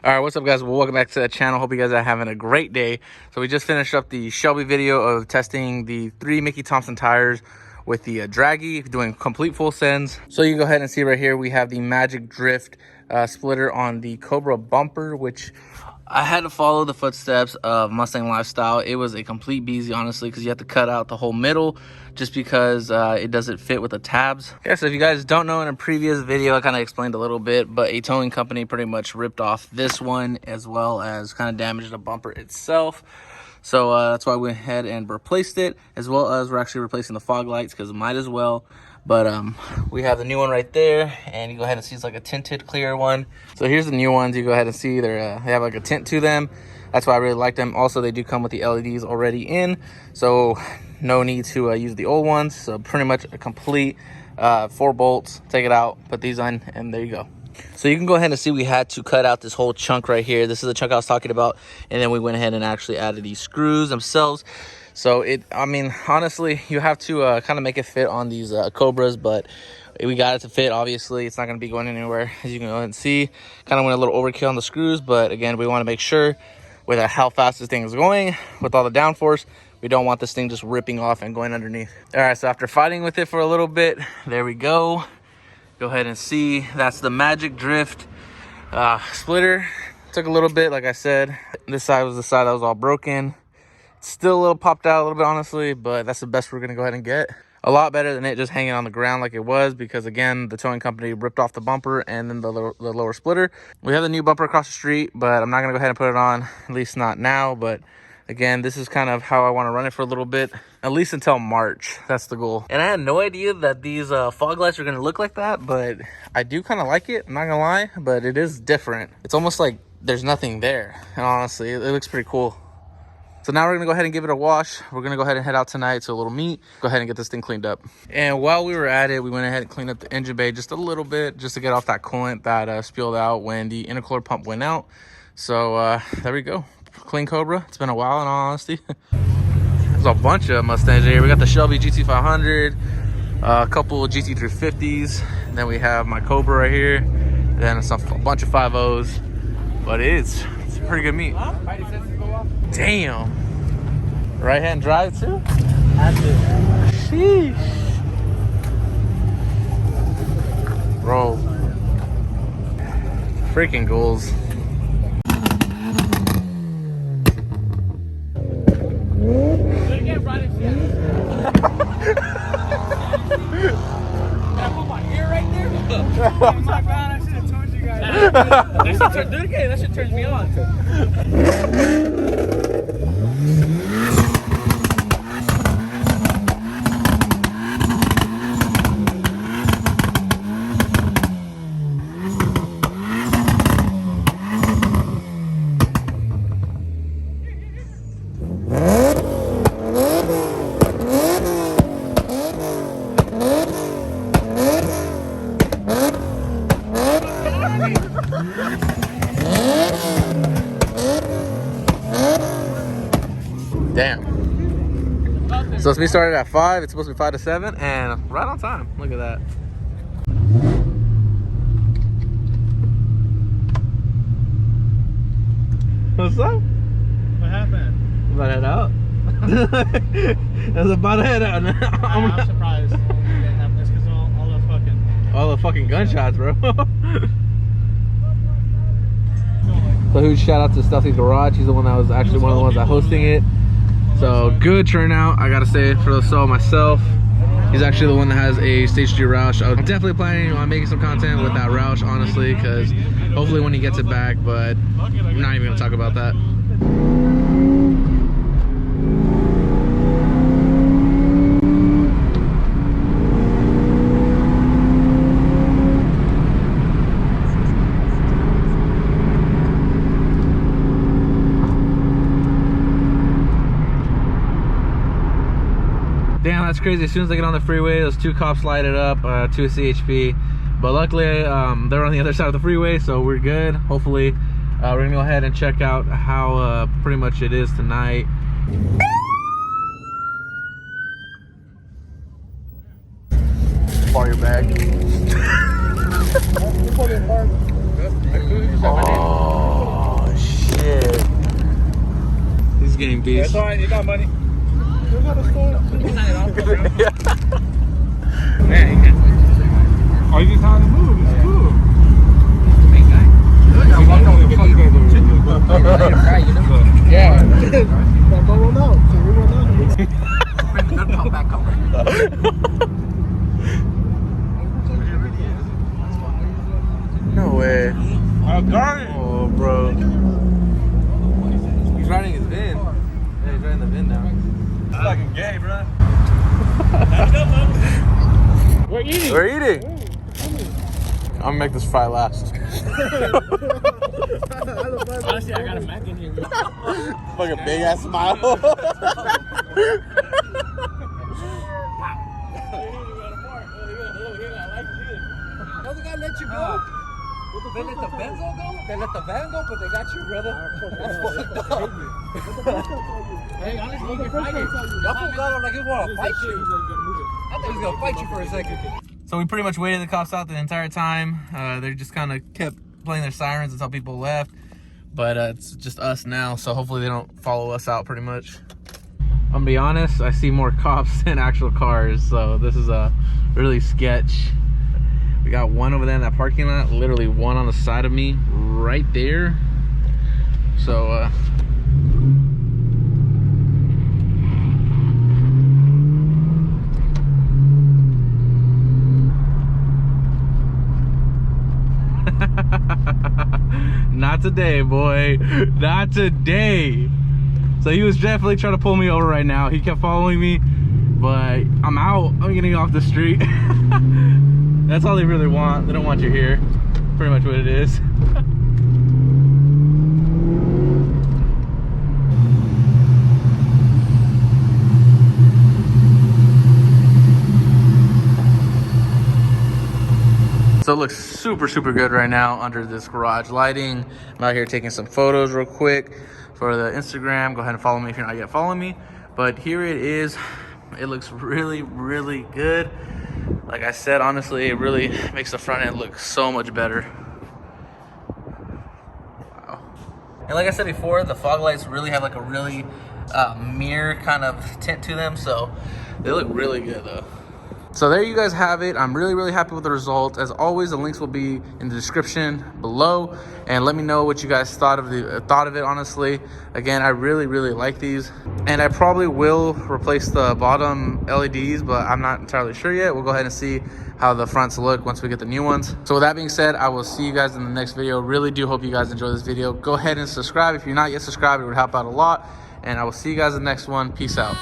All right, what's up, guys? Well, welcome back to the channel. Hope you guys are having a great day. So we just finished up the Shelby video of testing the 3 Mickey Thompson tires with the Draggy, doing complete full sends. So you can go ahead and see right here, we have the Magic Drift splitter on the Cobra bumper, which I had to follow the footsteps of Mustang Lifestyle. It was a complete beezy, honestly, because you have to cut out the whole middle just because it doesn't fit with the tabs. Yeah, so if you guys don't know, in a previous video, I kind of explained a little bit, but a towing company pretty much ripped off this one as well as kind of damaged the bumper itself. So that's why we went ahead and replaced it, as well as we're actually replacing the fog lights because it might as well. But we have the new one right there, and you go ahead and see it's like a tinted clear one. So here's the new ones. You go ahead and see they have like a tint to them. That's why I really like them. Also, they do come with the LEDs already in, so no need to use the old ones. So pretty much a complete 4 bolts. Take it out, put these on, and there you go. So you can go ahead and see we had to cut out this whole chunk right here. This is the chunk I was talking about, and then we went ahead and actually added these screws themselves. So I mean, honestly, you have to kind of make it fit on these Cobras, but we got it to fit. Obviously, it's not going to be going anywhere, as you can go ahead and see. Kind of went a little overkill on the screws, but again, we want to make sure with how fast this thing is going, with all the downforce, we don't want this thing just ripping off and going underneath. All right, so after fighting with it for a little bit, there we go. Go ahead and see, that's the Magic Drift splitter. Took a little bit, like I said. This side was the side that was all broken. Still a little popped out a little bit, honestly, but that's the best we're gonna go ahead and get. A lot better than it just hanging on the ground like it was, because again, the towing company ripped off the bumper and then the lower splitter. We have the new bumper across the street, but I'm not gonna go ahead and put it on, at least not now. But again, this is kind of how I want to run it for a little bit, at least until March. That's the goal. And I had no idea that these fog lights are gonna look like that, but I do kind of like it, I'm not gonna lie. But it is different. It's almost like there's nothing there, and honestly, it looks pretty cool. So now we're gonna go ahead and give it a wash. We're gonna go ahead and head out tonight to a little meet, go ahead and get this thing cleaned up. And while we were at it, we went ahead and cleaned up the engine bay just a little bit, just to get off that coolant that spilled out when the intercooler pump went out. So there we go, clean Cobra. It's been a while, in all honesty. There's a bunch of Mustangs here. We got the Shelby GT500, a couple of GT350s, and then we have my Cobra right here, and then a bunch of 5.0s. But it's a pretty good meet. Damn. Right hand drive too? That's it. Sheesh. Bro. Freaking goals. Oh my god, I should have told you guys. That shit turns me on. Damn. So we started at 5. It's supposed to be 5 to 7, and right on time. Look at that. What's up? What happened? About to head out. I was about to head out now. I'm surprised. It's because of all the fucking gunshots, bro. So huge shout out to Stuffy's Garage. He's the one that was actually one of the ones that hosting it. So good turnout, I gotta say, for the show myself. He's actually the one that has a Stage 3 Roush. I'm definitely planning on making some content with that Roush, honestly, because hopefully when he gets it back, but I'm not even gonna talk about that. Damn, that's crazy. As soon as I get on the freeway, those 2 cops lighted up, 2 CHP. But luckily, they're on the other side of the freeway, so we're good. Hopefully, we're gonna go ahead and check out how pretty much it is tonight. Bar your bag. Oh. in peace. That's all right. You got money. Are you just trying to move? It's cool. Yeah. No way. I got it. Oh, bro. He's riding his VIN. Yeah, he's riding the VIN now. It's fucking gay, bro. We're eating. We're eating. I'm gonna make this fry last. Honestly, I got a Mac in here, bro. Fucking big ass smile. How's the guy let you go? They let the Benzo go? They let the van go, but they got you, brother. That's fucked up. Hey, honestly, you can fight it. Y'all fools got him like he want to fight you. I thought he was going to fight you for a second. So we pretty much waited the cops out the entire time. They just kind of kept playing their sirens until people left. But it's just us now, so hopefully they don't follow us out pretty much. I'm gonna be honest, I see more cops than actual cars, so this is a really sketch. We got one over there in that parking lot, literally one on the side of me right there. So not today, boy. Not today. So he was definitely trying to pull me over right now. He kept following me, but I'm out. I'm getting off the street. That's all they really want. They don't want you here. Pretty much what it is. So it looks super, super good right now under this garage lighting. I'm out here taking some photos real quick for the Instagram. Go ahead and follow me if you're not yet following me. But here it is. It looks really, really good. Like I said, honestly, it really makes the front end look so much better. Wow. And like I said before, the fog lights really have like a really mirror kind of tint to them. So they look really good though. So there you guys have it. I'm really, really happy with the result. As always, the links will be in the description below. And let me know what you guys thought of it, honestly. Again, I really, really like these. And I probably will replace the bottom LEDs, but I'm not entirely sure yet. We'll go ahead and see how the fronts look once we get the new ones. So with that being said, I will see you guys in the next video. Really do hope you guys enjoy this video. Go ahead and subscribe. If you're not yet subscribed, it would help out a lot. And I will see you guys in the next one. Peace out.